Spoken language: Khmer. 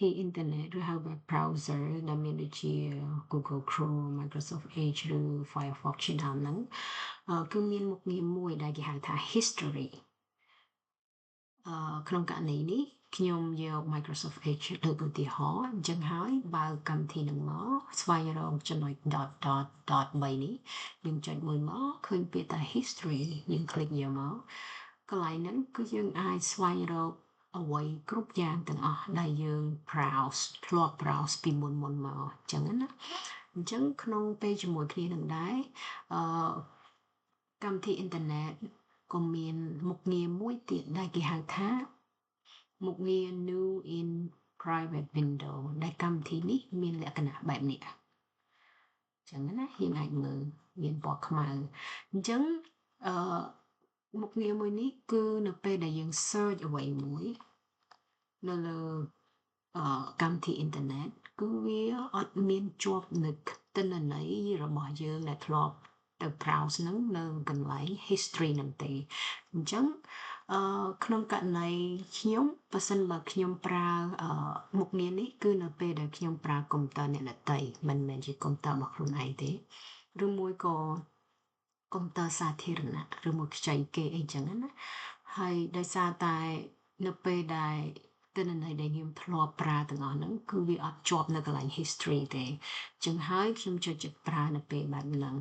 the internet ឬហៅ web browser ដែលមានដូចជា Google Chrome Microsoft Edge ឬ Firefox ជាដើមហ្នឹងគឺមានមុខងារមួយដែលគេហៅថា history ក្នុងករណីនេះខ្ញុំយក Microsoft Edge លើកឧទាហរណ៍អញ្ចឹងហើយបើកម្មវិធីនឹងមកស្វែងរកចំណុច dot 3នេះយើងចុចមួយមកឃើញពាក្យថា history យើងคลิกយកមកកន្លែងហ្នឹងគឺយើងអាចស្វែងរកអ្វីគ្រប់យ៉ាងទាំងអស់ដែលយើង browse ធ្លាប់ browse ពីមុនមកអញ្ចឹងណាអញ្ចឹងក្នុងពេលជាមួយគ្នានឹងដែរអឺកម្មវិធីអ៊ីនធឺណិតក៏មានមុខងារមួយទៀតដែលគេហៅថាមុខងារ new in private window ដែលកម្មវិធីនេះមានលក្ខណៈបែបនេះចឹងណាយើងអាចមើលមានពណ៌ខ្មៅអញ្ចឹងអឺមុខងារមួយនេះគឺនៅពេលដែលយើង search អ្វីមួយនៅលើកម្មវិធីអ៊ីនធឺណិតគឺវាអត់មានជាប់នៅទិន្នន័យរបស់យើងដែលធ្លាប់ទៅ browse ហ្នឹងនៅកន្លែង history ហ្នឹងទេអញ្ចឹងក្នុងករណីខ្ញុំបើសិនបើខ្ញុំប្រើមុខងារនេះគឺនៅពេលដែលខ្ញុំប្រើកុំព្យូទ័រអ្នកដទៃមិនមែនជាកុំព្យូទ័ររបស់ខ្លួនឯងទេឬមួយក៏កុំព្យូទ័រសាធារណៈឬមួយខ្ចីគេអីចឹងណាហើយដោយសារតែនៅពេលដែលទិន្នន័យដែលខ្ញុំធ្លាប់ប្រើទាំងអស់ហ្នឹងគឺវាអត់ជាប់នៅកន្លែង history ទេចឹងហើយខ្ញុំចូលចិត្តប្រើនៅពេលបែបហ្នឹង